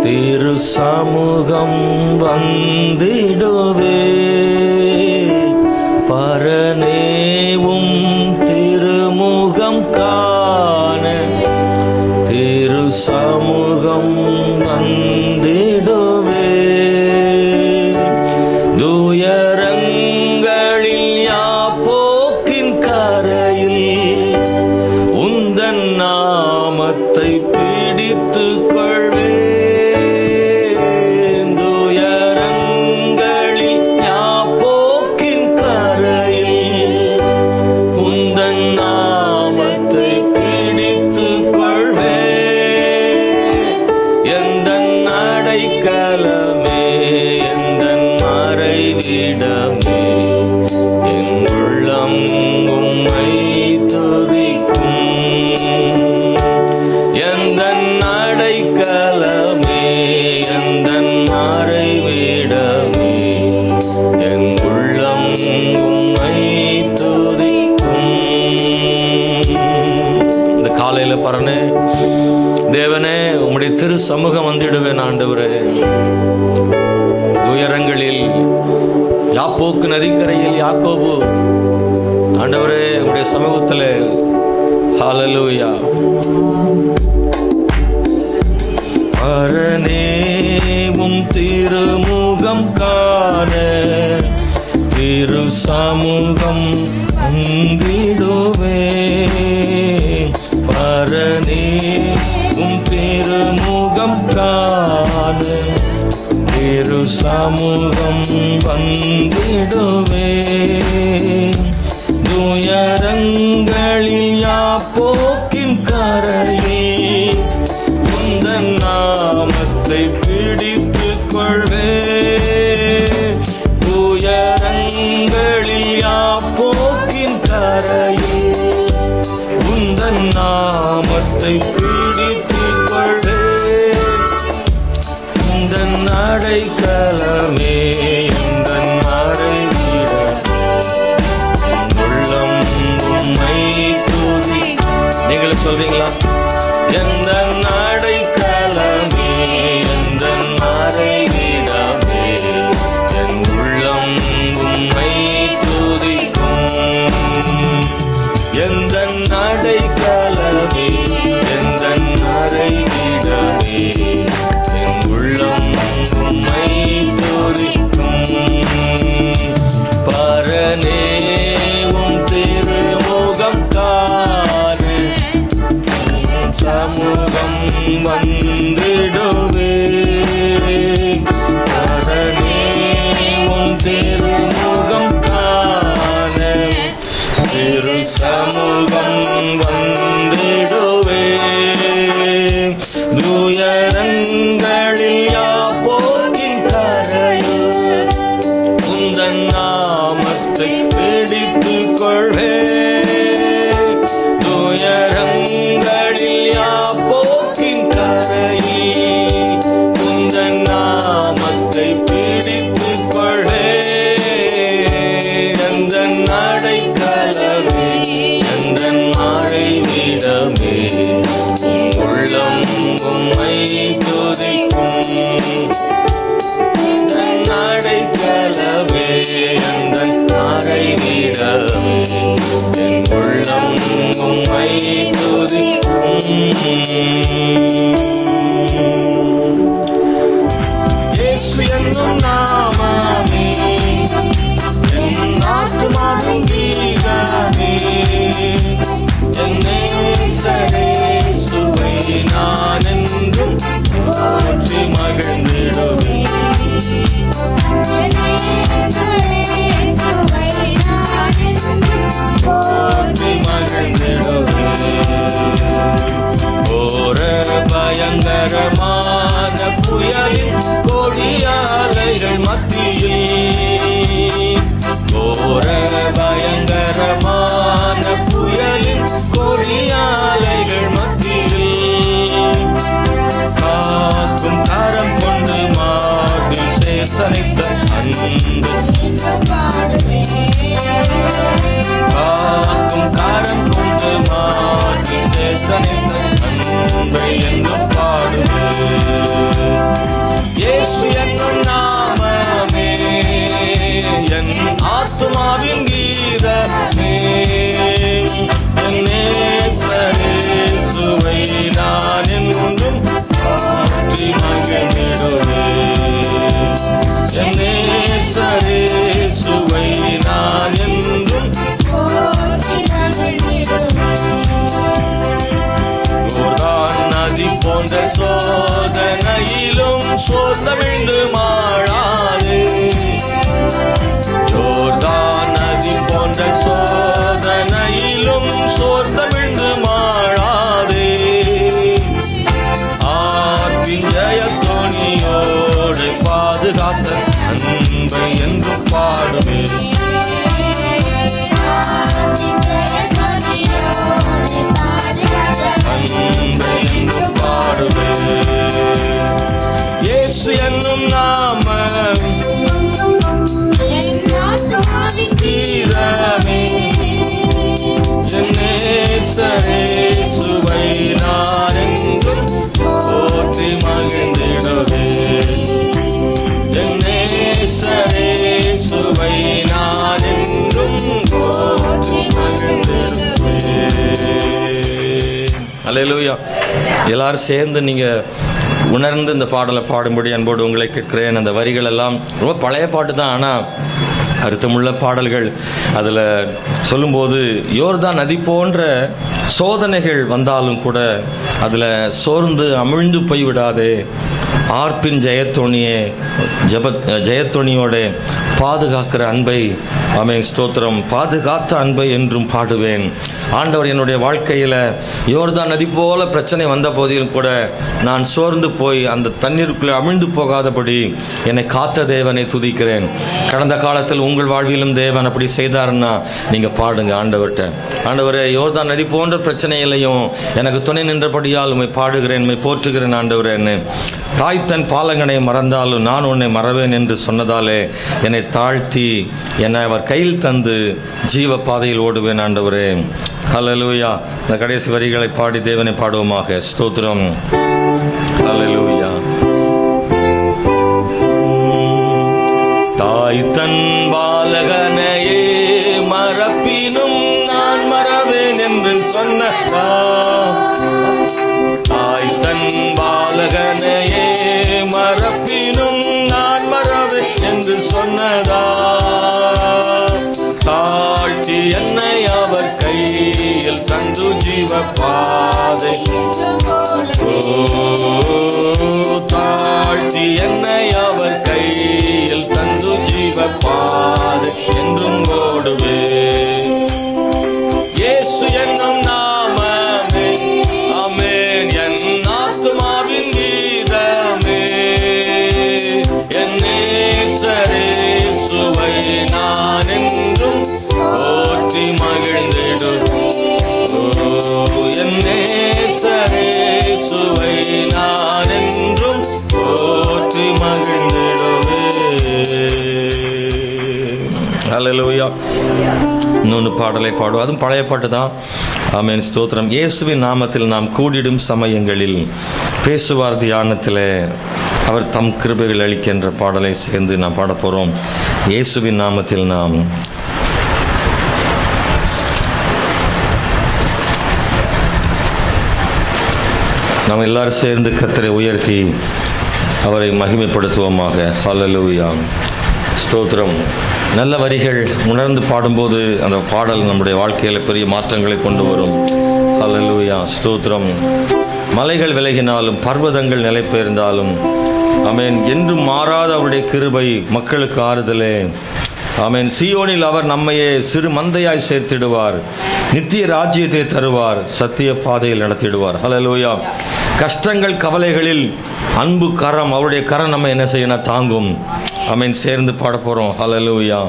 திரு சமூகம் வந்திடுவே. பரனேவும் திருமுகம் காண திரு சமூகம் வந்திடுவே. துயரங்களில் யாப்போக்கின் கரையில் உந்தன் நாமத்தை பிடித்து கொள்வேன். துயரங்களில் யாப்போக்கின் கரையில் உந்தன் நாமத்தை பிடித்து கொள்வேன். எந்தன் அடைக்கலமே, எந்தன் மறைவிடமே, என் உள்ளம் உம்மை துதிக்கும். எந்தன் அடைக்கலமே, எந்தன் மறைவிடமே, என் உள்ளம் உம்மை துதிக்கும். இந்த காலையில பரனே தேவனே, உம்முடைய திரு சமூகம் வந்திடுவேன் ஆண்டவரே. துயரங்களில் யாப்போக்கு நதிக்கரையில் யாக்கோபு ஆண்டவரே உம்முடைய சமூகத்தில். ஹல்லேலூயா. பரனேவும் திருமுகம் காண திரு சமூகம் வந்திடுவே. பரனேவும் திருமுகம் காண திரு சமூகம் வந்திடுவே. துயரங்களில் யாப்போக்கின் கரையில் உந்தன் நாமத்தை பிடித்து கொள்வேன். துயரங்களில் யாப்போக்கின் கரையில் உந்தன் நாமத்தை பிடித்து கொள்வேன். உந்தன் அடைக்கலமே, எந்தன் மறைவிடமே, உள்ளம் உம்மை துதி. நீங்களும் சொல்றீங்களா? எந்தன் அடைக்கலமே, எந்தன் மறைவிடமே, என் உள்ளம் உம்மை துதிக்கும். எந்தன் அடைக்கலமே, எந்தன் மறைவிடமே, என் உள்ளம் உம்மை துதிக்கும். பரனேவும் திருமுகம் காண சமூகம் வந்திடுவே. பரனேவும் திருமுகம் காண திரு சமூகம் வந்திடுவே. துயரங்களில் யாப்போக்கின் கரையில் உந்தன் நாமத்தை பிடித்து கொள்வேன். துயரங்களில் யாப்போக்கின் கரையில் உந்தன் நாமத்தை பிடித்து கொள்வேன். எந்தன் அடைக்கலமே, எந்தன் மறைவிடமே, உள்ளம் உம்மை துதிக்கும். எந்தன் அடைக்கலமே, எந்தன் மறைவிடமே, என் உள்ளம் உம்மை துதிக்கும். இயேசு என்னும் நாமமே என் ஆத்துமாவின் கீதமே. என் நேசரேசுவை நான் என்றும் போற்றி மகிழ்ந்திடுவேன். போற்றி மகிழ்ந்திடுவேன். ஓர பயங்கரமான புயலின் கொடியாலைகள் மத்தியில், ஓர பயங்கரமான புயலின் கொடியாலைகள் மத்தியில் காக்கும் கரம் கொண்டு மாதி சேர்த்தனைத்த அன்பு. காக்கும் கரம் கொண்டு மாதி சேர்த்தனைத்த அன்பை என்று பாடுவேன். சோர்ந்தமிழ்ந்து மாழாதே. யோர்தான் நதி போன்ற சோதனையிலும் சோர்ந்தமிழ்ந்து மாழாதே. ஆர்ப்பின் ஜெயத்தோனியோடு பாதுகாத்த அன்பை என்று பாடுவே. அன்பை என்று பாடுவே. இயேசு என்னும் நாமம் தீரமே. என் நேசரேசுவை நான் என்றும் போற்றி மகிழ்ந்திடுவே. என் நேசரேசுவை நான் என்றும் போற்றி மகிழ்ந்திடுவே. அல்லேலூயா. எல்லாரும் சேர்ந்து நீங்க உணர்ந்து இந்த பாடலை பாடும்படி அன்போடு உங்களை கேட்கிறேன். அந்த வரிகள் எல்லாம் ரொம்ப பழைய பாட்டு தான், ஆனால் அர்த்தமுள்ள பாடல்கள். அதில் சொல்லும்போது யோர்தான் நதி போன்ற சோதனைகள் வந்தாலும் கூட அதில் சோர்ந்து அமிழ்ந்து போய்விடாதே. ஆர்ப்பின் ஜெயத்தொனியோட பாதுகாக்கிற அன்பை, ஆமென் ஸ்தோத்திரம், பாதுகாத்த அன்பை என்றும் பாடுவேன். ஆண்டவர் என்னுடைய வாழ்க்கையில் யோர்தான் நதி போல பிரச்சனை வந்த போதிலும் கூட நான் சோர்ந்து போய் அந்த தண்ணீருக்குள்ளே அமிழ்ந்து போகாதபடி என்னை காத்த தேவனை துதிக்கிறேன். கடந்த காலத்தில் உங்கள் வாழ்விலும் தேவன் அப்படி செய்தாருன்னா நீங்கள் பாடுங்க ஆண்டவர்கிட்ட. ஆண்டவரே, யோர்தான் நதி போன்ற பிரச்சனையிலையும் எனக்கு துணை நின்றபடியால் உண்மை பாடுகிறேன், உண்மை போற்றுகிறேன் ஆண்டவரேன்னு. தாய் தன் பாலங்கனை மறந்தாலும் நான் உன்னை மறவேன் என்று சொன்னதாலே என்னை தாழ்த்தி என்னை அவர் கையில் தந்து ஜீவ பாதையில் ஓடுவேன் ஆண்டவரே. ஹல்லேலூயா. இந்த கடைசி வரிகளை பாடி தேவனை பாடுவோமாக. ஸ்தோத்திரம். ஹல்லேலூயா. தாய் தன் பாலகனையே மறப்பினும் நான் மறவேன் என்று சொன்னதா. தாய் தன் பாலகனையே மறப்பினும் நான் மறவேன் என்று சொன்னதா. தாழ்த்தி என்னை அவர் கையில் தந்து ஜீவ பாதை. தாழ்த்தி என்னை அவர் கையில் தந்து ஜீவ பாதை என்றும் ஓடுவே. இயேசு என்னும் நாமமே, ஆமென், என் ஆத்துமாவின் கீதமே. என் நேசரேசுவை நான் என்றும் போற்றி மகிழ்ந்திடுவே. என் நேசரேசுவை நான் என்றும் போற்றி மகிழ்ந்திடுவே. ஹல்லேலூயா. இன்னொன்று பாடலை பாடுவோம், அதுவும் பழைய பாட்டு தான். ஆமென் ஸ்தோத்திரம். இயேசுவின் நாமத்தில் நாம் கூடிடும் சமயங்களில் பேசுவார் தியானத்தில் அவர் தம் கிருபைகள் அளிக்கின்ற பாடலை சேர்ந்து நாம் பாட போகிறோம். இயேசுவின் நாமத்தில் நாம் எல்லாரும் சேர்ந்து கர்த்தரை உயர்த்தி அவரை மகிமைப்படுத்துவோமாக. ஹல்லேலூயா. ஸ்தோத்திரம். நல்ல வரிகள் உணர்ந்து பாடும்போது அந்த பாடல் நம்முடைய வாழ்க்கையில் பெரிய மாற்றங்களை கொண்டு வரும். ஹல்லேலூயா. ஸ்தோத்திரம். மலைகள் விலகினாலும் பர்வதங்கள் நிலை பெயர்ந்தாலும், ஆமென், என்றும் மாறாத அவருடைய கிருபை மக்களுக்கு ஆறுதலே. ஆமென். சீயோனில் அவர் நம்மையே சிறு மந்தையாய் சேர்த்திடுவார், நித்திய ராஜ்யத்தை தருவார், சத்திய பாதையில் நடத்திடுவார். ஹல்லேலூயா. கஷ்டங்கள் கவலைகளில் அன்பு கரம், அவருடைய கரம் நம்ம என்ன செய்யணும், தாங்கும். ஆமென். சேர்ந்து பாட போகிறோம். ஹல்லேலூயா.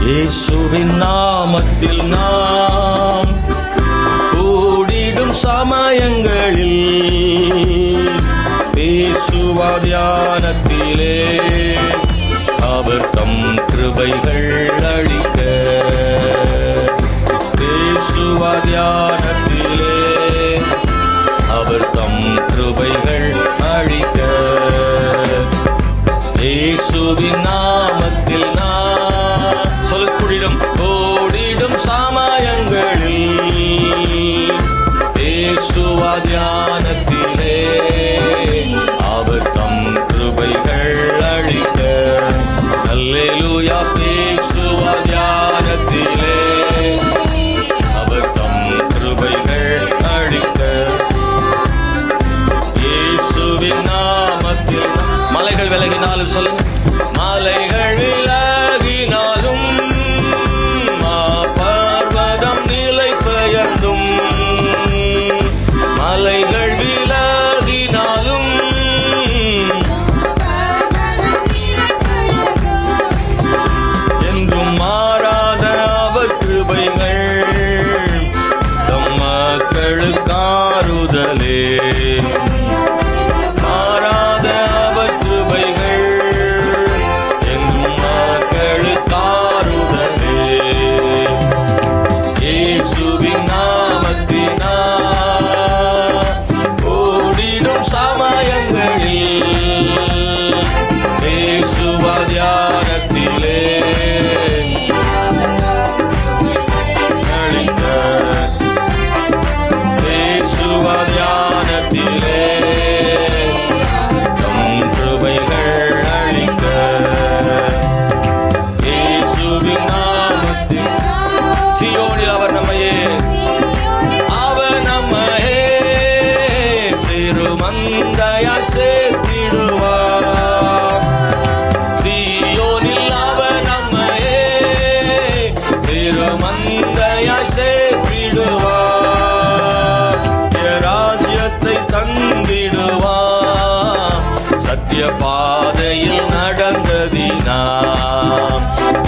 இயேசுவின் நாமத்தில் நாம் கூடிடும் சமயங்களில் பேசுவா தியானத்திலே அவர் தம் கிருபைகள் அளிக்க. பேசுவா தியானத்திலே அவர் தம் கிருபைகள் அளிக்க. இயேசுவின் நாமத்தில் கூடிடும் சமயங்களில் பேசுவா தியானத்திலே அவர் தம் கிருபைகள் அளிக்க. அல்லேலூயா.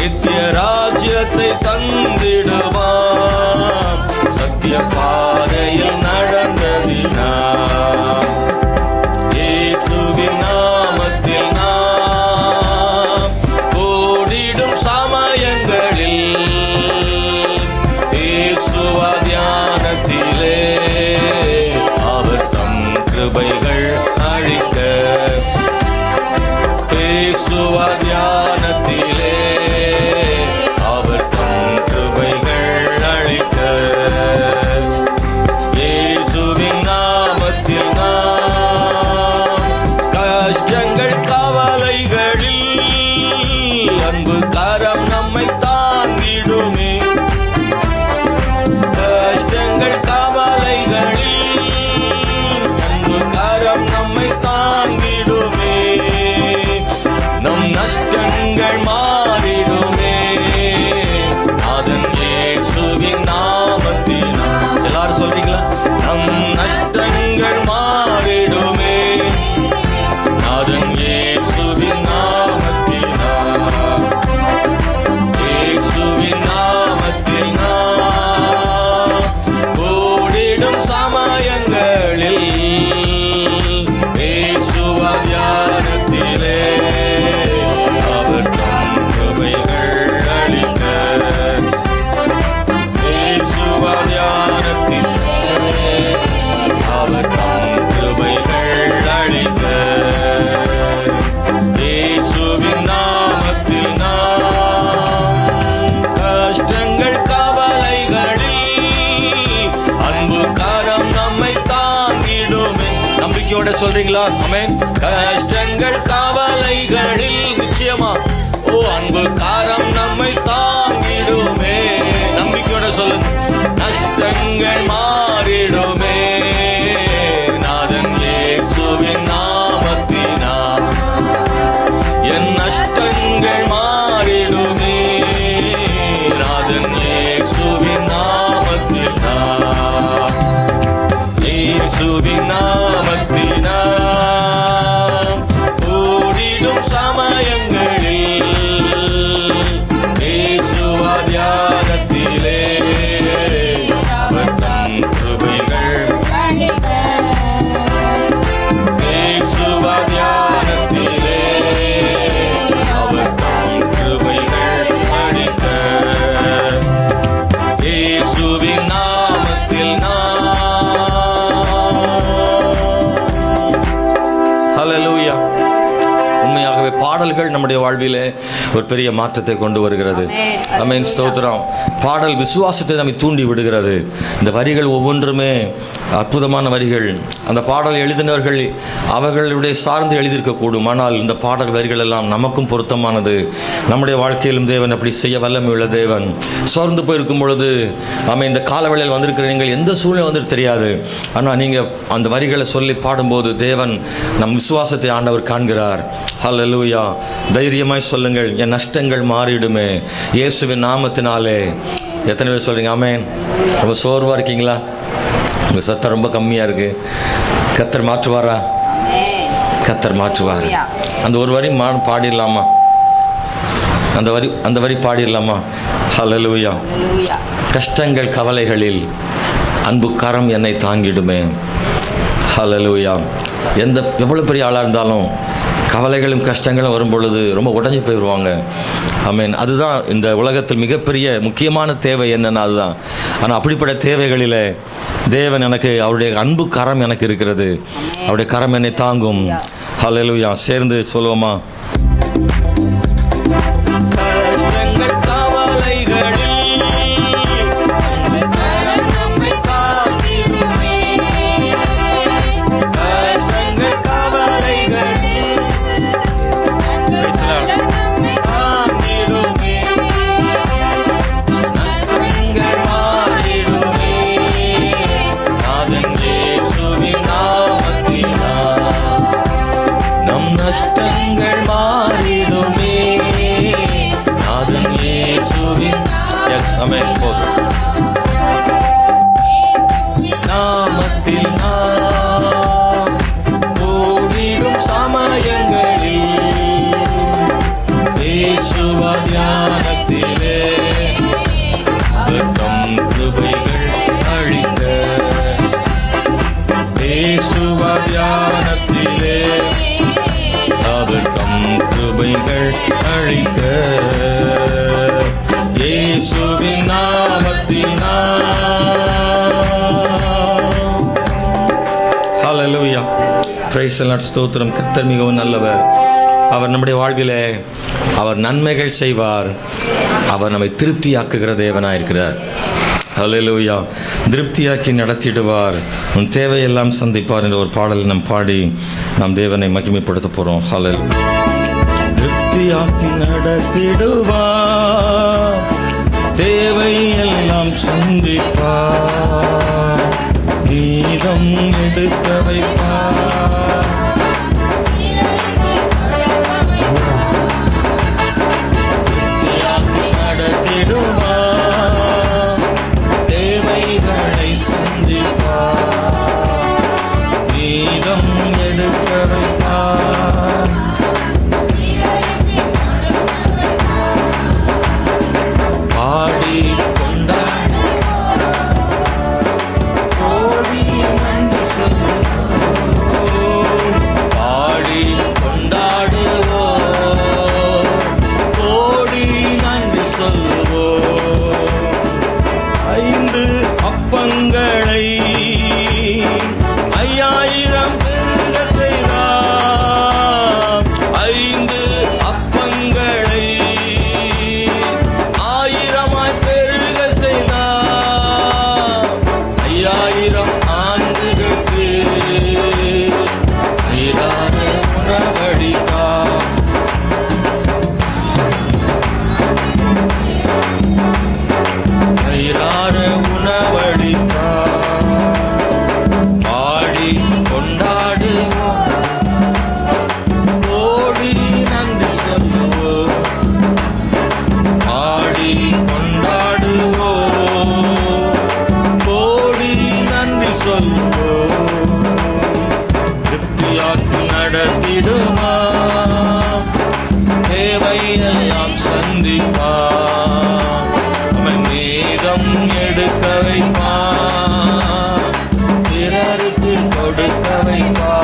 நித்திய ராஜ்யத்தை தந்திடுவான். சத்திய பாதையில் நடந்ததினால் இயேசுவின் நாமத்தில் நாம் கூடிடும் சமயங்களில் இயேசுவா தியானத்திலே அவர் தம் கிருபைகள் அழிக்க, இயேசுவா தியானத்திலே அவர் தம் கிருபைகள் அழிக்க, இயேசுவின் நாமத்தில் நாம் கஷ்டங்கள் கவலைகளில் அன்பு கரம் நம்மை தாங்கிடுமே. கஷ்டங்கள் கவலைகளில் அன்பு கரம் நம்மை தாங்கிடுமே. நம் நஷ்டங்கள் மாறிடுமே. அதன் இயேசுவின் நாமத்தினால். எல்லாரும் சொல்றீங்களா? நம் நஷ்டங்கள் மாறிடுமே. அதன் இயேசுவின் நாமத்தினால். இயேசுவின் நாமத்தில் நாம் கூடிடும் சமயங்களில் இயேசுவா தியானத்திலே அவர் தம் கிருபைகள் அழிக்க, இயேசுவா தியானத்திலே அவர் தம் கிருபைகள் அழிக்க, இயேசுவின் நாமத்தில் நாம் கஷ்டங்கள் கவலைகளில் அன்பு கரம் நம்மை தாங்கிடுமே. நம்பிக்கையோட சொல்றீங்களா? ஆமென். கஷ்டங்கள் கவலைகளில் நிச்சயமா அன்பு கரம் நம்மை தாங்கிடுமே. நம்பிக்கையோட சொல்லுங்க. நஷ்டங்கள் மாறிடுமே. நாதன் இயேசுவின் நாமத்தினால் என் நஷ்டங்கள் மாறிடுமே. நாதன் இயேசுவின் நாமத்தினால். இயேசுவின் நாமத்தினால் கூடிடும் சமயங்களில் இயேசுவா தியானத்திலே அவர் தம் கிருபைகள், இயேசுவா தியானத்திலே அவர் தம் கிருபைகள் அழிக்க, இயேசுவின் நாமத்தில் நாம். ஹல்லேலூயா. உண்மையாகவே பாடல்கள் நம்முடைய வாழ்விலே ஒரு பெரிய மாற்றத்தை கொண்டு வருகிறது. ஆமென். ஸ்தோத்திரம். பாடல் விசுவாசத்தை நம்மை தூண்டி விடுகிறது. இந்த வரிகள் ஒவ்வொன்றுமே அற்புதமான வரிகள். அந்த பாடல் எழுதினவர்கள் அவர்களுடைய சார்ந்து எழுதியிருக்கக்கூடும். ஆனால் இந்த பாடல் வரிகள் எல்லாம் நமக்கும் பொருத்தமானது. நம்முடைய வாழ்க்கையிலும் தேவன் அப்படி செய்ய வல்லமை உள்ள தேவன். சோர்ந்து போயிருக்கும் பொழுது இந்த காலவேளையில் வந்திருக்கிற நீங்கள் எந்த சூழ்நிலை வந்துட்டு தெரியாது. ஆனால் நீங்கள் அந்த வரிகளை சொல்லி பாடும்போது தேவன் நம் விசுவாசத்தை ஆண்டவர் காண்கிறார். ஹல்லேலூயா. தைரியமாய் சொல்லுங்கள், என் நஷ்டங்கள் மாறிடுமே இயேசுவின் நாமத்தினாலே. எத்தனை பேர் சொல்றீங்க ஆமென்? ரொம்ப சோர்வாக இருக்கீங்களா? உங்கள் சத்தம் ரொம்ப கம்மியாக இருக்கு. கர்த்தர் மாற்றுவாரா? கர்த்தர் மாற்றுவார். அந்த ஒரு வரி பாடிடலாமா? அந்த வரி பாடிடலாமா? ஹல்லேலூயா. கஷ்டங்கள் கவலைகளில் அன்பு கரம் என்னை தாங்கிடுமே. ஹல்லேலூயா. எவ்வளோ பெரிய ஆளாக இருந்தாலும் கவலைகளும் கஷ்டங்களும் வரும் பொழுது ரொம்ப உடஞ்சி போயிடுவாங்க. ஆமென். அதுதான் இந்த உலகத்தில் மிகப்பெரிய முக்கியமான தேவை என்னன்னா அதுதான். ஆனால் அப்படிப்பட்ட தேவைகளில் தேவன் எனக்கு அவருடைய அன்பு கரம் எனக்கு இருக்கிறது. அவருடைய கரம் என்னை தாங்கும். ஹல்லேலூயா. சேர்ந்து சொல்லுவோமா? நாமத்தில் நாம் ஓடிடும் சமயங்களில் இயேசுவா தியானத்தில் தியானத்திலே தம் கிருபைகள் அழிக்க, இயேசுவா தியானத்திலே அவர் தம் கிருபைகள் அழிக்க, இயேசுவின் நாமத்தினால். ஹல்லேலூயா, பிரைஸ் தி லார்ட். ஸ்தோத்திரம். கர்த்தர் மிகவும் நல்லவர். அவர் நம்முடைய வாழ்விலே அவர் நன்மைகள் செய்வார். அவர் நம்மை திருப்தியாக்குகிற தேவனாயிருக்கிறார். ஹல்லேலூயா. திருப்தியாக்கி நடத்திடுவார், உன் தேவையெல்லாம் சந்திப்பார் என்ற ஒரு பாடலை நாம் பாடி நாம் தேவனை மகிமைப்படுத்த போகிறோம். ஹல்லேலூயா. திருப்தியாக்கி நடத்திடுவார், தேவையெல்லாம் சந்திப்பார், கீதம் எடுக்க வைப்பார். திருப்தியாக்கி நடத்திடுவார், தேவைகளை சந்திப்பார், கீதம் எடுக்க வைப்பார். பாடி கொண்டாட கோடி நன்றி சொல்லுவோம், பாடி கொண்டாடுவோம், கோடி நன்றி சொல்லுவோம். 5 அப்பங்களை 5000 பெருக செய்தார், 5 அப்பங்களை 1000 பெருக செய்தார், 5000 ஆண்டுகளுக்கு நீரான உணவளித்தார். நீரான உணவளித்தார். பாடி கொண்டாடுவோம், கோடி நன்றி சொல்லுவோம், பாடி கொண்டாடுவோம், கோடி நன்றி சொல்லுவோம். திருப்தியாக்கி நடத்திடுமா, தேவையெல்லாம் சந்திப்பா, அவன் மீதம் எடுக்க வைப்பா, பிறருக்கு கொடுக்க வைப்பா.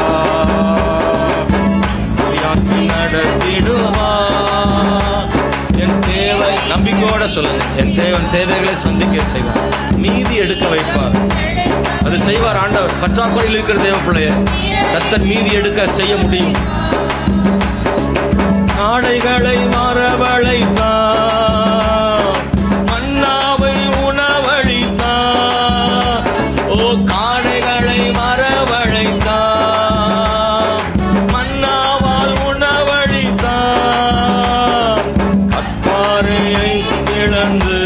திருப்தியாக்கி நடத்திடுமா, என் தேவை நம்பிக்கையோட சொல்லுங்க, என் தேவைகளை சந்திக்க செய்வார், மீதி எடுக்க வைப்பார். அது செய்வார் ஆண்டவர். பற்றாக்குறையில் இருக்கிற தேவ பிள்ளைய கர்த்தர் மீதி எடுக்க செய்ய முடியும். ஆடைகளை மறவழைத்தார், மன்னாவை உணவளித்தார். ஓ காடைகளை மறவழைத்தார், மன்னாவால் உணவளித்தார். கற்பாறையை இழந்து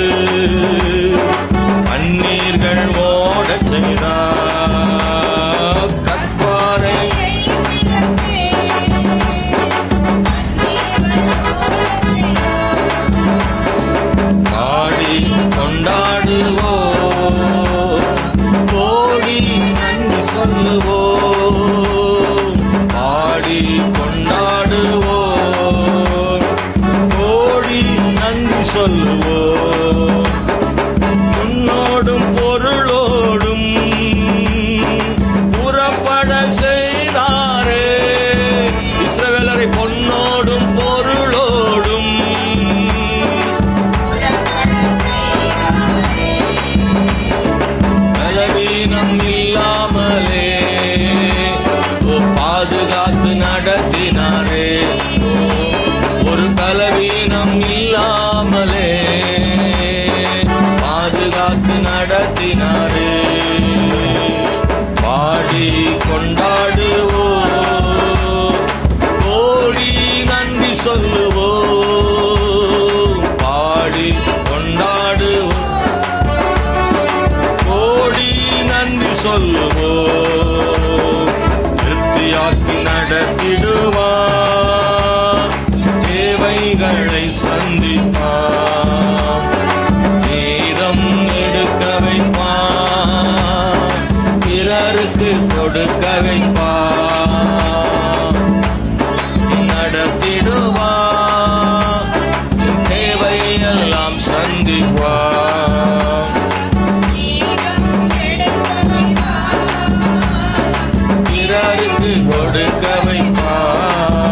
கண்ணீர்கள் ஓடச் செய்தார், கற்பாறை பாடி கொண்டாடுவோம், கோடி நன்றி சொல்லுவோம், பாடி கொண்டாடுவோம், கோடி நன்றி சொல்லுவோம். பொன்னோடும் பொருளோடும் புறப்பட செய்தாரே, இஸ்ரவேலரை பொன்னோடும் பொருளோடும் பலவீனம் இல்லாமலே பாதுகாத்து நடத்தினாரே, ஒரு பலவீனம் இல்லாமலே பாதுகாத்து நடத்தினாரே. பாடி கொண்டாடுவோம், கோடி நன்றி சொல்லுவோம், பாடி கொண்டாடுவோம், கோடி நன்றி சொல்லுவோம். திருப்தியாக்கி நடத்திடுவார், தேவைகளை சந்திப்பார், மீதம் எடுக்க வைப்பார், பிறருக்கு கொடுக்க வைப்பார். நடத்திடுவார், தேவையெல்லாம் சந்திப்பார். பிறருக்கு கொடுக்க வைப்பார்.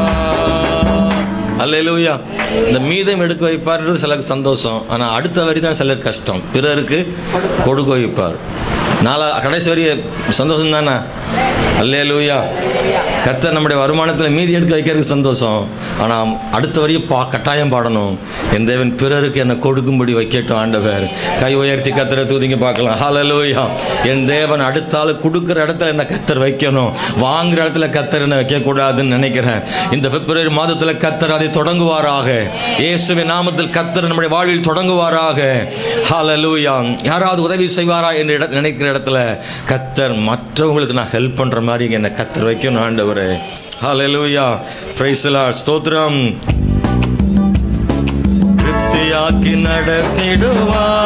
அல்லேலூயா. இந்த மீதம் எடுக்க வைப்பார்ன்றது சிலருக்கு சந்தோஷம். ஆனால் அடுத்த வரி தான் சிலருக்கு கஷ்டம். பிறருக்கு கொடுக்க வைப்பார். கடைசி வரி சந்தோஷம் தானே? அல்லேலூயா. கர்த்தர் நம்முடைய வருமானத்தில் மீதி எடுக்க வைக்கிறதுக்கு சந்தோஷம். ஆனால் அடுத்த வரையும் கட்டாயம் பாடணும். என் தேவன் பிறருக்கு என்னை கொடுக்கும்படி வைக்கட்டும் ஆண்டவர். கை உயர்த்தி கர்த்தரை தூதிங்க பார்க்கலாம். ஹல்லேலூயா. என் தேவன் அடுத்த ஆள் கொடுக்குற இடத்துல என்ன கர்த்தர் வைக்கணும், வாங்குற இடத்துல கர்த்தர் என்ன வைக்கக்கூடாதுன்னு நினைக்கிறேன். இந்த பிப்ரவரி மாதத்தில் கர்த்தர் அதை தொடங்குவாராக. இயேசுவின் நாமத்தில் கர்த்தர் நம்முடைய வாழ்வில் தொடங்குவாராக. ஹல்லேலூயா. யாராவது உதவி செய்வாரா என்று நினைக்கிற இடத்துல கர்த்தர் மற்றவங்களுக்கு நான் ஹெல்ப் பண்ற மாதிரி என்னை கர்த்தர் வைக்கணும் ஆண்டவரே. ஹல்லேலூயா. Praise the Lord. ஸ்தோத்திரம். திருப்தியாக்கி நடத்திடுவார்,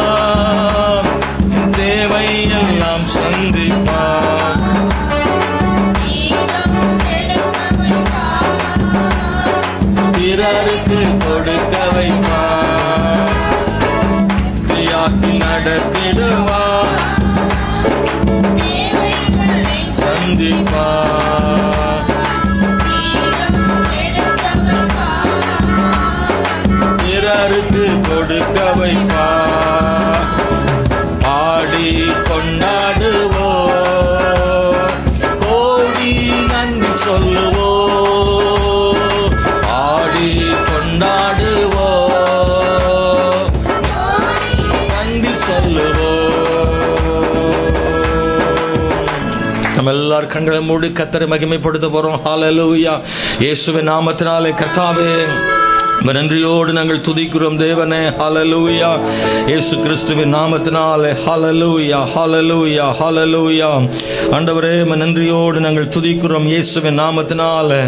தேவை எல்லாம் சந்திப்பார். பிறருக்கு கொடுக்க வைப்பார், திருப்தியாக்கி நடத்திடுவார், சந்திப்பார். பிறருக்கு கொடுக்க வைப்பார். பாடி கொண்டாடுவோம், கோடி நன்றி சொல்லுவோம். பாடி கொண்டாடுவோம், நன்றி சொல்லுவோம். நம்ம எல்லாரும் கண்களை மூடி கர்த்தரை மகிமைப்படுத்த போறோம். ஹல்லேலூயா. இயேசுவின் நாமத்தினாலே கர்த்தாவே நன்றியோடு நாங்கள் துதிக்கிறோம் தேவனே. ஹல்லேலூயா. இயேசு கிறிஸ்துவின் நாமத்தினாலே ஹல்லேலூயா, ஹல்லேலூயா, ஹல்லேலூயா. ஆண்டவரே நன்றியோடு நாங்கள் துதிக்கிறோம் இயேசுவின் நாமத்தினாலே.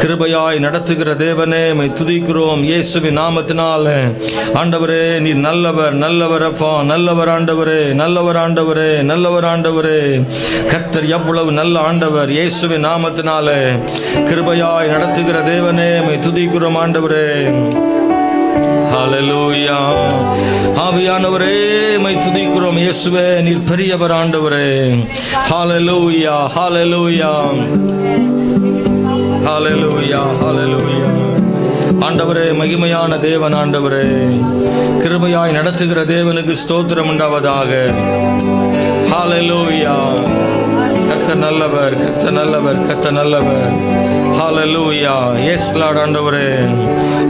கிருபையாய் நடத்துகிற தேவனே மை துதிக்கிறோம் இயேசுவின் நாமத்தினாலே. ஆண்டவரே நீ நல்லவர், நல்லவர் அப்பா, நல்லவர் ஆண்டவரே, நல்லவர் ஆண்டவரே, நல்லவர் ஆண்டவரே. கர்த்தர் எவ்வளவு நல்ல ஆண்டவர். இயேசுவின் நாமத்தினாலே கிருபையாய் நடத்துகிற தேவனே மை துதிக்கிறோம் ஆண்டவரே. ஹல்லேலூயா. ஆவியானவரே மை துதிக்கிறோம் இயேசுவே, நீர் பெரியவர் ஆண்டவரே. ஹல்லேலூயா, ஹல்லேலூயா, ஹல்லேலூயா, ஹல்லேலூயா. ஆண்டவரே மகிமையான தேவன் ஆண்டவரே, கிருபையாய் நடத்துகிற தேவனுக்கு ஸ்தோத்திரம் உண்டாவதாக. ஹல்லேலூயா. கர்த்தர் நல்லவர், கர்த்தர் நல்லவர், கர்த்தர் நல்லவர். ஹல்லேலூயா. எஸ் லார்ட் ஆண்டவரே.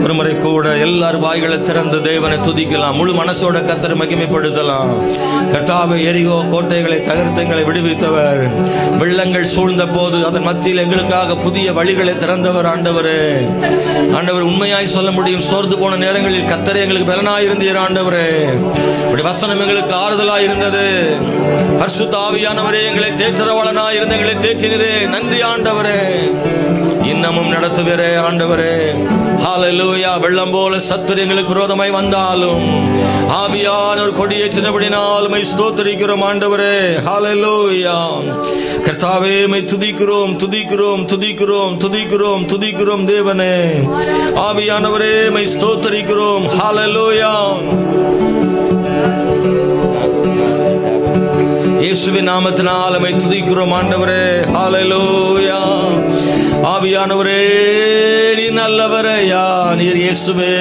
ஒரு முறை கூட எல்லாரும் வாய்களை திறந்து தேவனை துதிக்கலாம். முழு மனசோட கர்த்தரை மகிமைப்படுத்தலாம். கர்த்தாவே எரிகோ கோட்டைகளை தகர்த்து எங்களை விடுவித்தவர், வெள்ளங்கள் சூழ்ந்த போது அதன் மத்தியில் எங்களுக்காக புதிய வழிகளை திறந்தவர் ஆண்டவரே. ஆண்டவர் உண்மையாய் சொல்ல முடியும், சோர்ந்து போன நேரங்களில் கர்த்தரே எங்களுக்கு பலனாய் இருந்தீர் ஆண்டவரே. வசனம் எங்களுக்கு ஆறுதலாய் இருந்தது. பரிசுத்த ஆவியானவரே எங்களை தேற்றரவாளனாய் இருந்து எங்களை தேற்றினரே. நன்றி ஆண்டவரே. இன்னமும் நடத்துவரே ஆண்டவரே. ஹல்லேலூயா. வெள்ளம் போல சத்துரு எங்களுக்கு விரோதமாய் வந்தாலும் ஆவியான ஒரு கொடியேற்றினபடினால் மை ஸ்தோத்திரிக்கிறோம் ஆண்டவரே. ஹல்லேலூயா. கர்த்தாவே மை துதிக்கிறோம், துதிக்கிறோம், துதிக்கிறோம், துதிக்கிறோம், துதிக்கிறோம் தேவனே. ஆவியானவரே மை ஸ்தோத்திரிக்கிறோம். ஹல்லேலூயா. இயேசுவின் நாமத்தினால் மை துதிக்கிறோம் ஆண்டவரே. ஹல்லேலூயா. ஆவியானவரே நீர் நல்லவரையா, நீர் இயேசுவே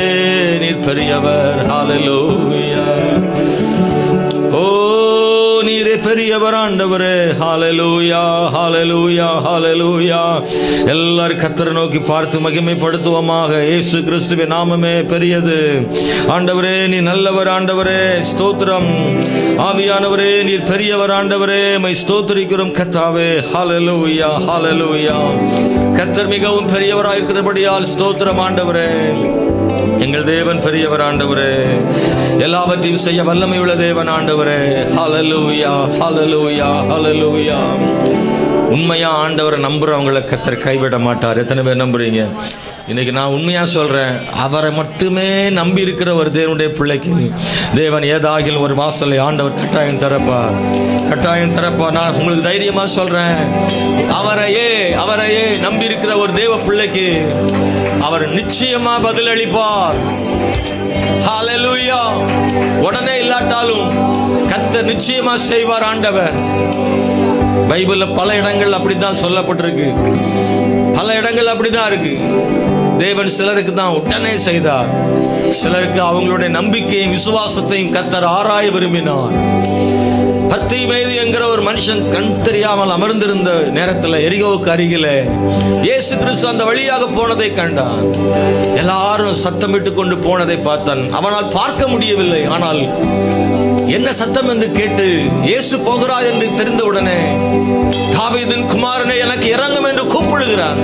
நீர் பெரியவர். ஹல்லேலூயா. ஓ நீரே பெரியவர் ஆண்டவரே. ஹல்லேலூயா, ஹல்லேலூயா, ஹல்லேலூயா. எல்லாரும் கர்த்தரை நோக்கி பார்த்து மகிமைப்படுத்துவோமாக. இயேசு கிறிஸ்துவின் நாமமே பெரியது. ஆண்டவரே நீ நல்லவர் ஆண்டவரே, ஸ்தோத்திரம். ஆவியானவரே நீர் பெரியவர் ஆண்டவரே, மை ஸ்தோத்திரிக்கிறோம் கர்த்தாவே. ஹல்லேலூயா, ஹல்லேலூயா. கர்த்தர் மிகவும் பெரியவராய் இருக்கிறபடியால் ஸ்தோத்திரம் ஆண்டவரே. எங்கள் தேவன் பெரியவர் ஆண்டவரே, எல்லாவற்றையும் செய்ய வல்லமை உள்ள தேவன் ஆண்டவரே. ஹல்லேலூயா, ஹல்லேலூயா, ஹல்லேலூயா. உண்மையா ஆண்டவரை நம்புறவங்களை கர்த்தர் கைவிட மாட்டார். எத்தனை பேர் நம்புறீங்க? இன்னைக்கு நான் உண்மையா சொல்றேன், அவரை மட்டுமே நம்பி இருக்கிற ஒரு தேவனுடைய பிள்ளைக்கு தேவன் ஏதாகிலும் ஒரு வாசலை ஆண்டவர் கட்டாயம் திறப்பார், கட்டாயம் திறப்பார். நான் உங்களுக்கு தைரியமா சொல்றேன், அவரையே நம்பி இருக்கிற ஒரு தேவ பிள்ளைக்கு அவர் நிச்சயமா பதிலளிப்பார். ஹல்லேலூயா. உடனே இல்லாட்டாலும் கர்த்தர் நிச்சயமா செய்வார் ஆண்டவர். பைபிள்ல பல இடங்கள் அப்படித்தான் சொல்லப்பட்டிருக்கு, பல இடங்கள் அப்படிதான் இருக்கு. தேவன் சிலருக்கு தான் உடனே செய்தார், சிலருக்கு அவங்களுடைய நம்பிக்கையும் விசுவாசத்தையும் கர்த்தர் ஆராய விரும்பினார். பர்த்திமேயு என்கிற ஒரு மனுஷன் கண் தெரியாமல் அமர்ந்திருந்த நேரத்தில் எரிகோவுக்கு அருகில இயேசு கிறிஸ்து அந்த வழியாக போனதை கண்டான். எல்லாரும் சத்தமிட்டு கொண்டு போனதை பார்த்தான். அவனால் பார்க்க முடியவில்லை. ஆனால் என்ன சத்தம் என்று கேட்டு இயேசு போகிறார் என்று தெரிந்தவுடனே தாவீதின் குமாரனே எனக்கு இறங்கும் என்று கூப்பிடுகிறான்.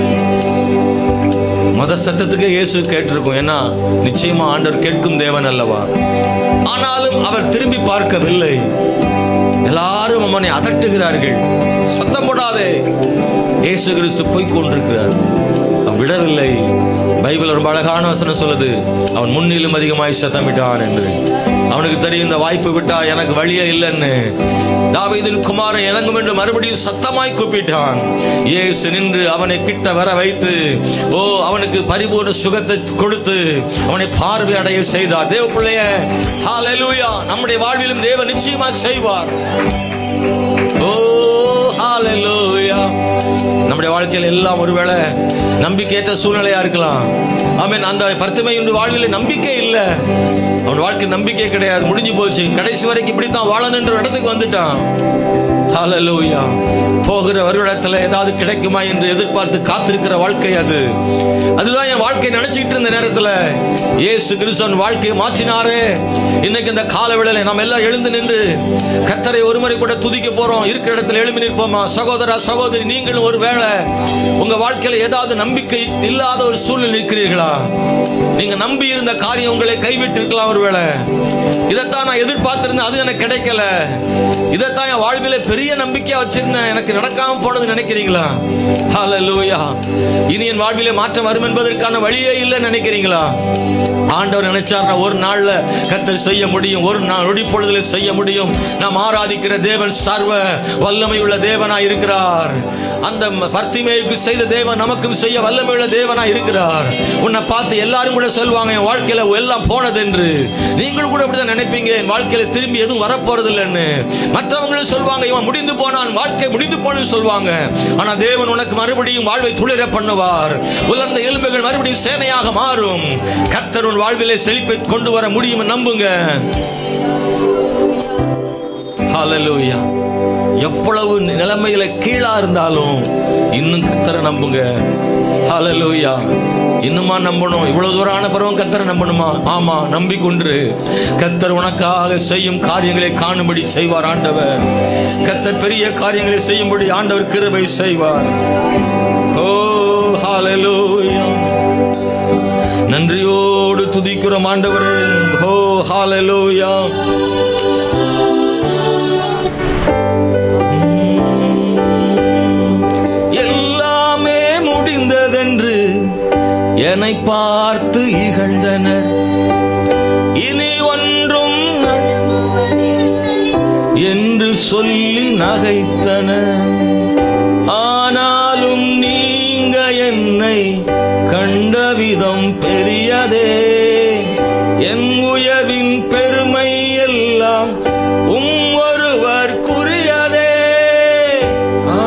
முதல் சத்தத்துக்கு இயேசு கேட்டிருக்கும், ஏன்னா நிச்சயமா ஆண்டவர் கேட்கும் தேவன் அல்லவா. ஆனாலும் அவர் திரும்பி பார்க்கவில்லை. எல்லாரும் அவனை அதட்டுகிறார்கள், சத்தம் போடாதே. இயேசு கிறிஸ்து போய் கொண்டிருக்கிறார், விடவில்லை. பைபிள் ரொம்ப அழகான வசனம் சொல்லுது, அவன் முன்னிலும் அதிகமாய் சத்தமிட்டான் என்று. அவனுக்கு தெரியும் இந்த வாய்ப்பு விட்டா எனக்கு வழியே இல்லைன்னு. தாவீதின் குமாரன் இறங்கும் என்று மறுபடியும் சத்தமாய் கூப்பிட்டான். இயேசு நின்று அவனை கிட்ட வர வைத்து அவனுக்கு பரிபூர்ண சுகத்தை கொடுத்து அவனை பார்வை அடைய செய்தார். தேவ பிள்ளையே, ஹல்லேலூயா, நம்முடைய வாழ்விலும் தேவன் நிச்சயமா செய்வார். ஹல்லேலூயா. நம்முடைய வாழ்க்கையில் எல்லாம் ஒருவேளை நம்பிக்கையற்ற சூழ்நிலையா இருக்கலாம். ஆமென். அந்த பர்த்திமேயுவின் வாழ்வில் நம்பிக்கை இல்லை, அவன் வாழ்க்கை நம்பிக்கை கிடையாது, முடிஞ்சு போச்சு. கடைசி வரைக்கும் இப்படித்தான் வாழணுன்ற இடத்துக்கு வந்துட்டான். ஹல்லேலூயா. போகிற வருடத்துல ஏதாவது கிடைக்குமா என்று எதிர்பார்த்து காத்திருக்கிற வாழ்க்கை அதுதான் என் வாழ்க்கை நினைச்சிட்டு இருந்த நேரத்துல இயேசு கிறிஸ்து வாழ்க்கையை மாற்றினாரே. இன்னைக்கு இந்த காலவேளையில நாம் எல்லாம் எழுந்து நின்று கர்த்தரை ஒருமுறை கூட துதிக்க போறோம். இருக்கிற இடத்துல எழுப்பி நிற்போமா? சகோதரா சகோதரி, நீங்களும் ஒருவேளை உங்க வாழ்க்கையில ஏதாவது நம்பிக்கை இல்லாத ஒரு சூழ்நிலை இருக்கிறீர்களா? நீங்க நம்பி இருந்த காரியம் உங்களை கைவிட்டு இருக்கலாம். ஒருவேளை இதைத்தான் நான் எதிர்பார்த்திருந்தேன், அது எனக்கு கிடைக்கல. இதைத்தான் என் வாழ்வில பெரிய நம்பிக்கையா வச்சிருந்தேன், எனக்கு நடக்காம போனது நினைக்கிறீங்களா? ஹல்லேலூயா. இனி என் வாழ்விலே மாற்றம் வரும் என்பதற்கான வழியே இல்லைன்னு நினைக்கிறீங்களா? ஆண்டவர் நினைச்சார் ஒரு நாள்ல கர்த்தர் செய்ய முடியும், ஒரு நாள் நொடி பொழுதுல செய்ய முடியும். நாம் ஆராதிக்கிற தேவன் சர்வ வல்லமை உள்ள தேவனாய் இருக்கிறார். அந்த பர்த்திமேயுவுக்கு செய்த தேவன் நமக்கும் செய்ய வல்லமை உள்ள தேவனாய் இருக்கிறார். உன்னை பார்த்து எல்லாரும் கூட சொல்வாங்க, என் வாழ்க்கையில எல்லாம் போனது என்று. நீங்களும் கூட அப்படிதான் நினைப்பீங்க, என் வாழ்க்கையில திரும்பி எதுவும் வரப்போறது இல்லைன்னு. மற்றவங்களும் சொல்வாங்க, இவன் முடிந்து போனான், வாழ்க்கை முடிந்து போனு சொல்வாங்க. ஆனா தேவன் உனக்கு மறுபடியும் வாழ்வை துளிர பண்ணுவார். உலர்ந்த எலும்புகள் மறுபடியும் சேனையாக மாறும். கர்த்தர் உன் வாழ்விலே செழிப்பை கொண்டு வர முடியும், நம்புங்க. ஹல்லேலூயா. எவ்வளவு நிலைமையில கீழா இருந்தாலும் இன்னும் கர்த்தரை நம்புங்க. ஹல்லேலூயா. இன்னுமா நம்பணும்? இவ்வளவு தூரம் ஆன பிறகு கர்த்தரை நம்பணுமா? ஆமா, நம்பிக்கொண்டு கர்த்தர் உனக்காக செய்யும் காரியங்களை காணும்படி செய்வார் ஆண்டவர். கர்த்தர் பெரிய காரியங்களை செய்யும்படி ஆண்டவர் கிருபை செய்வார். ஓ ஹல்லேலூயா. நன்றியோடு துதிக்கிறோம் ஆண்டவரே. ஓ ஹல்லேலூயா. எல்லாமே முடிந்ததென்று என்னை பார்த்து இகழ்ந்தனர், இனி ஒன்றும் என்று சொல்லி நகைத்தனர். ஆனாலும் நீங்க என்னை கண்ட விதம் பெரியதே, என் உயர்வின் பெருமை எல்லாம் ஒருவர்க்குரியதே.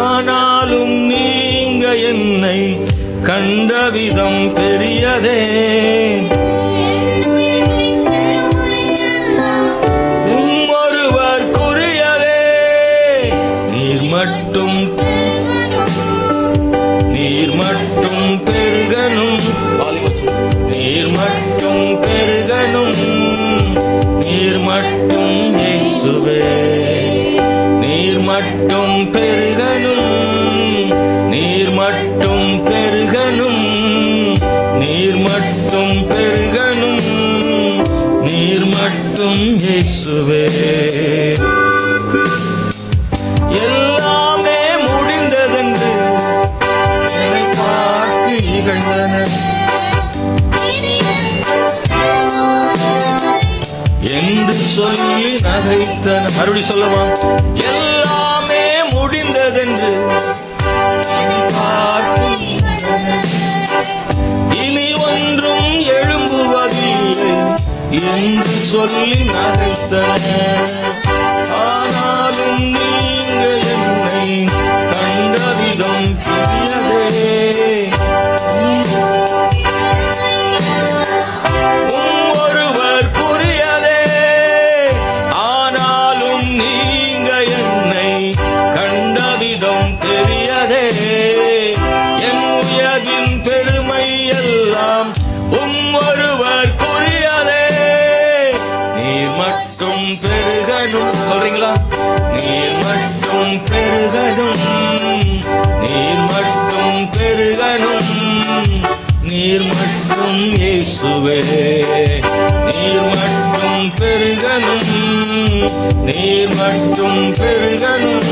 ஆனாலும் நீங்க என்னை கண்ட விதம் பெரியதே, ஒருவர்க்குரியதே. நீர் மட்டும் பெருகனும், நீர் மட்டும் பெருகனும், நீர் மட்டும் இயேசுவே. நீர் மட்டும் பெருகனும், நீர் மட்டும் பெருகனும், நீர் மட்டும் பெருகனும், நீர் மட்டும் இயேசுவே. எல்லாமே முடிந்ததென்று என்னை பார்த்து இகழ்ந்தனர் என்று சொல்லி நகைத்தனர். மறுபடி சொல்லவா? எல்லாமே முடிந்ததென்று இனி ஒன்றும் எழும்புவதில்லை என்று சொல்லி நகைத்தனர். ஆனாலும் நீங்க என்னை கண்ட விதம் புரியதே. ஒருவர் புரியதே. ஆனாலும் நீங்க என்னை கண்ட விதம் தெரியதே. என் உயர்வின் பெருமை எல்லாம் ஒருவர் புரியதே. நீர் மட்டும் பெருகணும். சொல்றீங்களா? நீர் மட்டும் பெருகணும். நீர் மட்டும் பெருகணும். நீர் மட்டும் இயேசுவே. நீர் மட்டும் பெருகணும். நீர் மட்டும் பெருகணும்.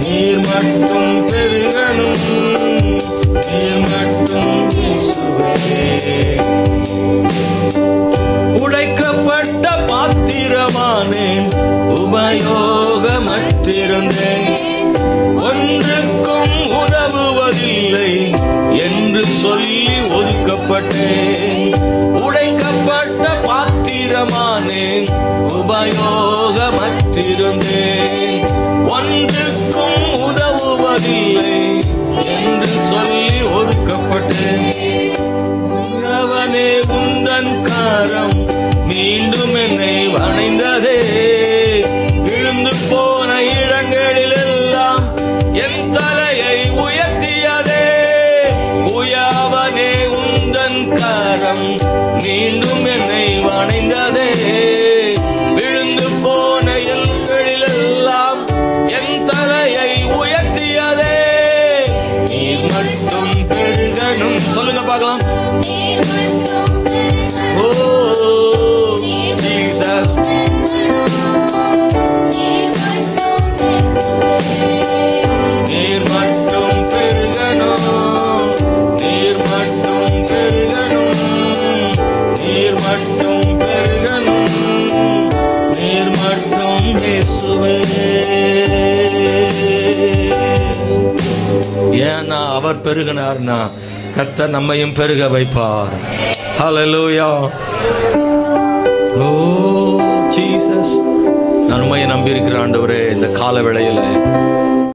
நீர் மட்டும் பெருகணும். நீர் மட்டும் இயேசுவே. உடைக்கப்பட்ட பாத்திரமானேன், உபயோகமற்றிருந்தேன், ஒன்றுக்கும் உதவுவதில்லை என்று சொல்லி ஒதுக்கப்பட்டேன். உடைக்கப்பட்ட பாத்திரமானேன், உபயோகமற்றிருந்தேன், ஒன்றுக்கும் உதவுவதில்லை என்று சொல்லி ஒதுக்கப்பட்டேன். அவனே உந்தன் காரம் மீண்டும் என்னை வணைந்ததே. விழுந்து போன இடங்களில் எல்லாம் என் தலையை உயர்த்தியதே. உயவனே உந்தன் காரம் மீண்டும் என்னை வணைந்ததே. விழுந்து போன இடங்களில் எல்லாம் என் தலையை உயர்த்தியதே. நீர் மட்டும் பெருகணும். சொல்லுங்க பார்க்கலாம். ஓ ஜீசஸ். நீர் மட்டும் பெருகணும். நீர் மட்டும் பெருகணும். நீர் மட்டும் பெருகணும். நீர் மட்டும் இயேசுவே. ஏன்னா அவர் பெருகினார்னா கர்த்தர் நம்மையும் பெருக வைப்பார். ஹல்லேலூயா. ஓ ஜீசஸ். நான் உம்மை நம்பி இருக்கிற ஆண்டவரே, இந்த கால வேளையில